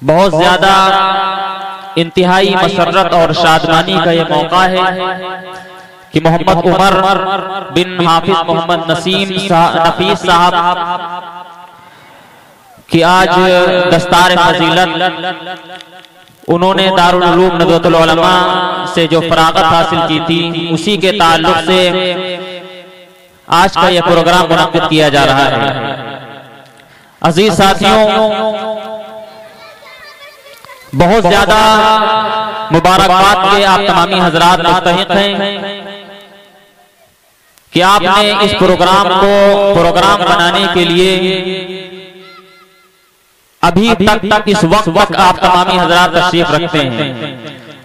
बहुत ज्यादा इंतहाई मसर्रत और शादमानी का ये मौका है कि मोहम्मद उमर बिन हाफिज मोहम्मद नफीस साहब की आज दस्तार फजीलत उन्होंने दारुल उलूम नदवतुल उलमा से जो फरागत हासिल की थी, उसी के ताल्लुक से आज का यह प्रोग्राम मुनक्किद किया जा रहा है। अजीज साथियों, बहुत ज्यादा मुबारकबाद के आप तमामी हजरात मुस्तहिक हैं कि आपने इस प्रोग्राम को प्रोग्राम बनाने के लिए अभी तक इस वक्त आप तमामी हजरात तशरीफ रखते हैं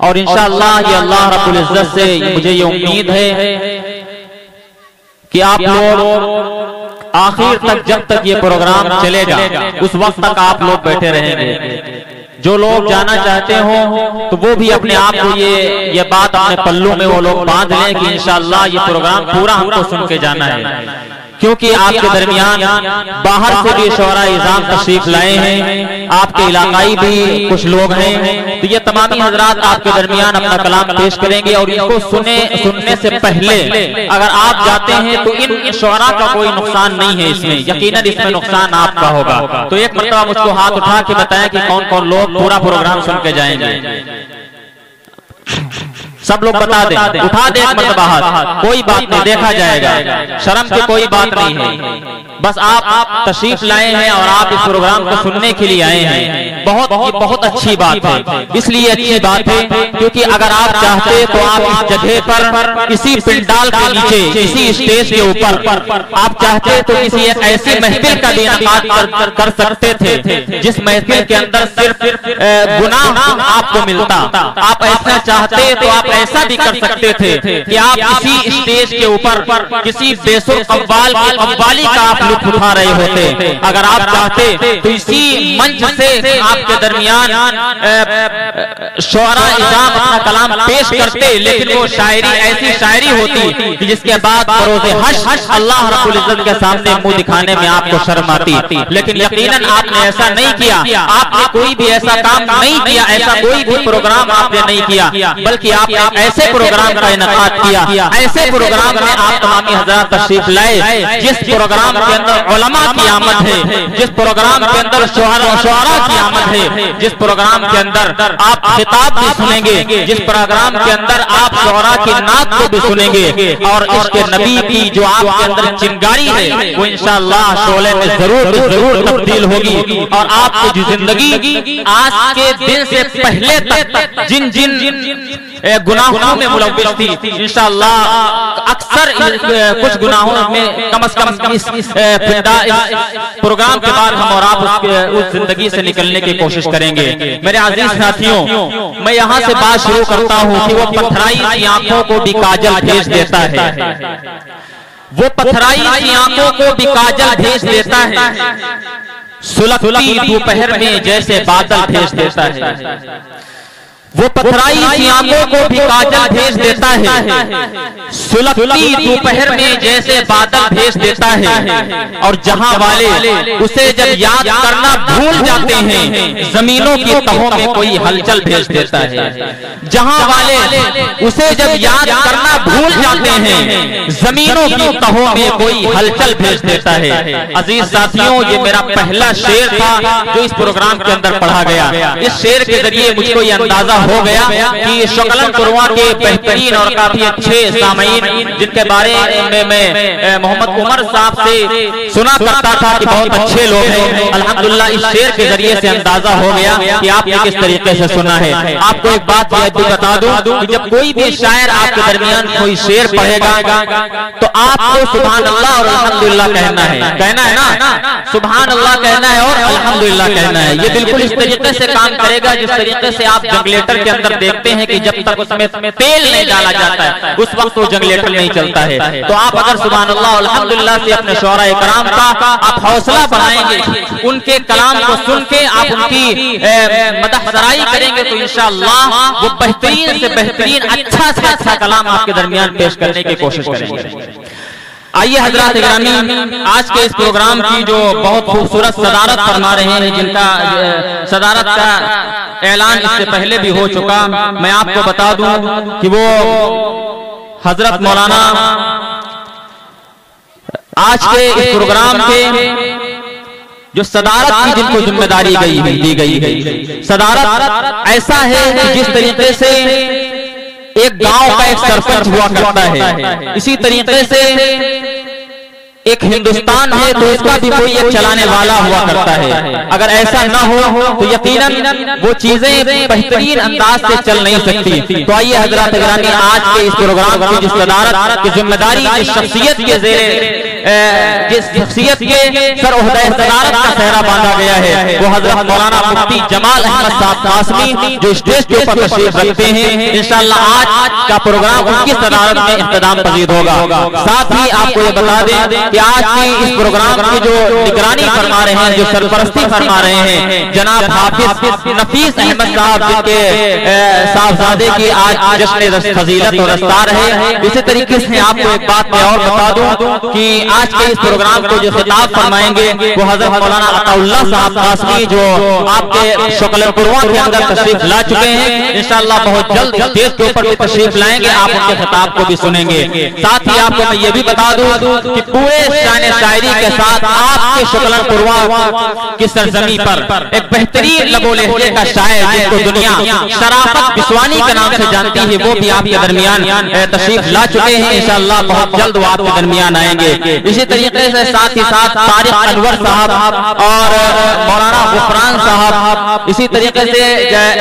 और इंशाअल्लाह ये अल्लाह रब्बुल इज्जत से मुझे ये उम्मीद है कि आप लोग आखिर तक, जब तक ये प्रोग्राम चलेगा उस वक्त तक आप लोग बैठे रहेंगे। जो लोग जाना चाहते हो तो वो भी अपने आप को ये बात अपने पल्लों में वो लोग बांध लें कि इंशाअल्लाह ये प्रोग्राम पूरा हमको सुन के जाना है, क्योंकि आपके दरमियान बाहर से भी शोरा इज़ाम तशरीफ लाए हैं, आपके इलाकाई भी कुछ लोग हैं, तो ये तमामी हजरात आपके दरमियान अपना कलाम पेश करेंगे और इनको सुनने से पहले अगर आप जाते हैं तो इन शोरा का कोई नुकसान नहीं है, इसमें यकीनन इसमें नुकसान आपका होगा। तो एक मरतबा मुझको हाथ उठा के बताएं कि कौन कौन लोग पूरा प्रोग्राम सुन के जाएंगे। सब लोग बता दें, उठा दे एक मरतबा हाथ, कोई बात नहीं, देखा जाएगा, शर्म की कोई बात नहीं है। बस आप तशरीफ लाए हैं और आप इस प्रोग्राम को सुनने के लिए आए हैं, बहुत अच्छी बात है। इसलिए अच्छी बात है क्योंकि अगर आप चाहते तो आप इस जगह पर किसी पिंडाल के नीचे, किसी स्टेज के ऊपर आप चाहते तो किसी एक ऐसी महफिल का भी इनेकाद कर सकते थे जिस महफिल के अंदर सिर्फ गुनाह आपको मिलता। आप ऐसा चाहते तो आप ऐसा भी कर सकते थे कि आप किसी स्टेज के ऊपर किसी बेसुर कव्वाल की कव्वाली का आप लुत्फ उठा रहे होते। अगर आप चाहते तो इसी मंच से आपके दरमियान शोरा इज़ाम अपना कलाम पेश करते, लेकिन वो शायरी ऐसी शायरी होती कि जिसके बाद बरोज़े हश्र अल्लाह रब्बुल इज्जत के सामने मुंह दिखाने में आपको शर्म आती। लेकिन यकीनन आपने ऐसा नहीं किया, आपने कोई भी ऐसा काम नहीं किया, ऐसा कोई भी प्रोग्राम आपने नहीं किया, बल्कि आपने ऐसे प्रोग्राम का इनेकाद किया, ऐसे प्रोग्राम में आप तमामी हज़रात तशरीफ लाए जिस प्रोग्राम के अंदर उलमा की आमद है, जिस प्रोग्राम के अंदर शुआरा की आमद है, जिस प्रोग्राम के अंदर आप खिताब भी सुनेंगे, जिस प्रोग्राम के अंदर आप शुआरा की नात को भी सुनेंगे और इसके नबी की जो आपके अंदर चिंगारी है वो इंशाअल्लाह शोले में जरूर तब्दील होगी और आपकी जिंदगी आज के दिन से पहले तक जिन गुनाहों में मुलव्विस थी, इंशाअल्लाह अक्सर कुछ गुनाहों में कम से कम इस प्रोग्राम के बाद हम और आप उस जिंदगी से निकलने की कोशिश करेंगे। मेरे अजीज साथियों, मैं यहाँ से बात शुरू करता हूँ कि वो पथराई सी आंखों को भी काजल भेज देता है, वो पथराई सी आंखों को भी काजल भेज देता है, सुलगती दोपहर में जैसे बादल भेज देता है। वो पथराई सी आंखों को भी काजल भेज देता है, सुलगती दोपहर में जैसे बादल भेज देता है। और जहां वाले उसे जब याद करना भूल जाते हैं, जमीनों की तहों में कोई हलचल भेज देता है। जहां वाले उसे जब याद करना भूल जाते हैं, जमीनों की तहों में कोई हलचल भेज देता है। अजीज साथियों, ये मेरा पहला शेर था जो इस प्रोग्राम के अंदर पढ़ा गया। इस शेर के जरिए मुझको ये अंदाजा हो गया कि शुक्लन कुरवा के बेहतरीन और काफी अच्छे सामईन जिनके बारे में मैं मोहम्मद उमर साहब से सुना करता था कि बहुत अच्छे लोग हैं, अल्हम्दुलिल्लाह इस शेर के जरिए से अंदाजा हो गया कि आपने किस तरीके से सुना है। आपको एक बात बता दूं कि जब कोई भी शायर आपके दरमियान कोई शेर पढ़ेगा तो आपको सुभान अल्लाह और अल्हम्दुलिल्लाह कहना है ना, सुभान अल्लाह कहना है और अल्हम्दुलिल्लाह कहना है। ये बिल्कुल इस तरीके से काम करेगा जिस तरीके से आप जंगलेटर के अंदर देखते हैं कि जब तक उसमें तेल नहीं डाला जाता है उस वक्त वो जंगलेटर नहीं चलता है। तो आप अगर सुभान अल्लाह अल्हम्दुलिल्लाह से अपने शोरा इकराम का आप हौसला बढ़ाएंगे, उनके कलाम को सुन के आप उनकी मदह सराई करेंगे तो इंशाअल्लाह वो बेहतरीन से बेहतरीन अच्छा से अच्छा कलाम आपके दरमियान पेश करने की कोशिश करेंगे। आइए हजरत गिरामी, आज के इस प्रोग्राम की जो बहुत खूबसूरत सदारत फरमा रहे हैं, जिनका सदारत का ऐलान इससे पहले भी हो चुका, मैं आपको बता दूं कि वो हजरत मौलाना आज के इस प्रोग्राम के जो सदारत की जिनको जिम्मेदारी दी गई, सदारत ऐसा है कि जिस तरीके से एक गांव का एक सरपंच हुआ करता है, इसी तरीके से एक हिंदुस्तान है तो इसका भी कोई एक चलाने वाला हुआ करता है। अगर ऐसा ना हो तो यकीनन वो चीजें बेहतरीन अंदाज से चल नहीं सकती। तो आइए हजरत गिरामी, आज के इस प्रोग्राम की जो सदारत की जिम्मेदारी जिस शख्सियत के जिस शख्सियत के सर ओहदे सदारत का सेहरा बांधा गया है, वो हजरत मौलाना मुफ्ती जमाल अहमद साहब कासमी जो स्टेज के ऊपर तशरीफ रखते हैं। इंशाअल्लाह आज का प्रोग्राम उनकी सदारत में इख्तिताम पजीद होगा। साथ ही आपको ये बता दें कि आज की इस प्रोग्राम की जो निगरानी फरमा रहे हैं, जो सरपरस्ती फरमा रहे हैं, जनाब हाफिज नफीस अहमद साहब, जिनके साहबजादे की आज जश्न फजीलत और दस्तार है। इसी तरीके से आपको एक बात मैं और बता दूं कि आज के इस प्रोग्राम को जो खिताब फरमाएंगे वो हजरत मौलाना अताउल्लाह साहब कासमी, जो आपके शुक्लपुरवा के अंदर तशरीफ ला चुके हैं। इंशाअल्लाह बहुत जल्द स्टेज के ऊपर भी तशरीफ लाएंगे, आप उनके खिताब को भी सुनेंगे। साथ ही आपको मैं ये भी बता दूं कि पूरे शान शायरी के साथ आपके शुक्लपुरवा की सरजमी पर एक बेहतरीन लबो लहजे का शायर जिसको दुनिया शराफत बिस्वानी के नाम से जानती है, वो भी आपके दरमियान तशरीफ ला चुके हैं। इंशाअल्लाह बहुत जल्द वो आपके दरमियान आएंगे। इसी तरीके से साथ ही साथ तारिक अनवर साहब और मौलाना गुफरान साहब, इसी तरीके से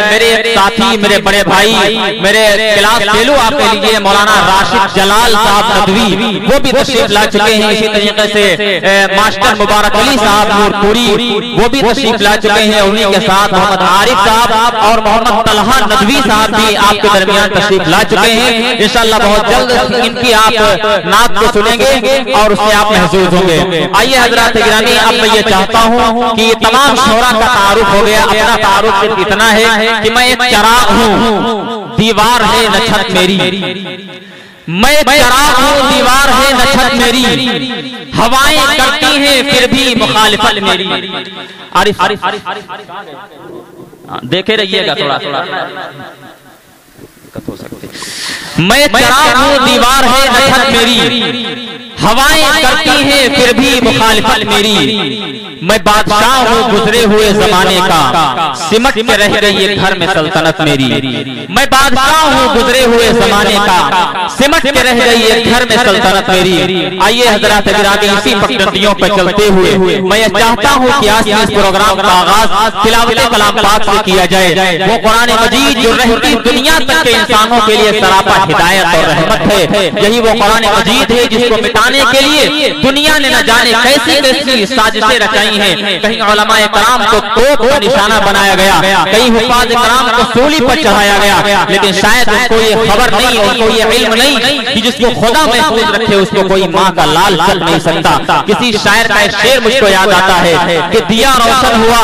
मेरे साथी, मेरे बड़े भाई, मेरे क्लास फेलो आप कह लीजिए मौलाना राशिद जलाल साहब नदवी, वो भी तशरीफ ला चुके हैं। इसी तरीके से मास्टर मुबारक अली साहब नूरपुरी, वो भी तशरीफ ला चुके हैं। उन्हीं के साथ मोहम्मद आरिफ साहब और मोहम्मद तलहा नदवी साहब भी आपके दरमियान तशरीफ ला चुके हैं। इंशाअल्लाह बहुत जल्द इनकी आप नात को सुनेंगे और उससे आप महसूस होंगे। आइए हजरत गिरामी, अब मैं ये चाहता हूँ कि तमाम शोरा का तारुफ हो गया। अपना तारुफ सिर्फ इतना है कि मैं एक चिराग हूँ, दीवार है न छत मेरी, मैं चिराग हूँ, दीवार है न छत मेरी, हवाएं करती हैं फिर भी मुखालिफत मेरी। आरिफ देखे रहिएगा थोड़ा थोड़ा हो सकते। मैं चिराग हूँ, दीवार है न छत मेरी, हवाएं करती हैं फिर भी मुखालिफत मेरी, मैं बादशाह हूँ गुजरे हुए जमाने का, सिमट के रह गई ये घर में सल्तनत मेरी। मैं बादशाह हूँ गुजरे हुए जमाने का, सिमट के रह गई ये घर में सल्तनत मेरी। आइए हजरत गिरामी, इसी पगडंडियों पर चलते हुए मैं ये चाहता हूँ कि आज इस प्रोग्राम का आगाज तिलावत कलाम पाक से किया जाए। वो कुरान मजीद जो रहती दुनिया तक के इंसानों के लिए सरापा हिदायत और रहमत है, यही वो कुरान मजीद है जिसको मिटाने के लिए दुनिया ने न जाने कैसी कैसी साजिशें रचाई हैं। कहीं उलमाए कराम को तोप का निशाना बनाया गया, कहीं हुफाज कराम को सूली पर चढ़ाया गया, लेकिन शायद उनको ये खबर नहीं, उनको ये इल्म नहीं कि जिसको खुदा महफूज रखे उसको कोई माँ का लाल चल नहीं सकता। किसी शायर का एक शेर मुझको याद आता है कि दिया रोशन हुआ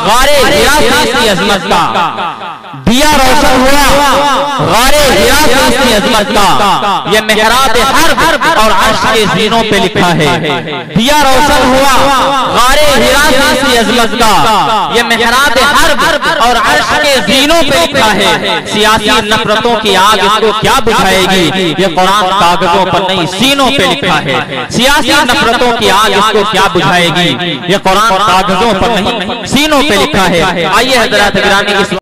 गारे हिरा की अजमत का, दिया रोशन हुआ गारे हिरा की अजमत का, ये मेहराब हर्ब और अर्श के जीनों पे लिखा है। दिया रोशन हुआ गारे हिरा की अजमत का, ये मेहराब हर्ब और अर्श के जीनों पे लिखा है। सियासी नफरतों की आग इसको क्या बुझाएगी, ये कुरान कागजों पर नहीं सीनों पे लिखा है। सियासी नफरतों की आग इसको क्या बुझाएगी, ये कुरान कागजों पर नहीं सीनों पे लिखा है। आइए हजरत गिरामी, इस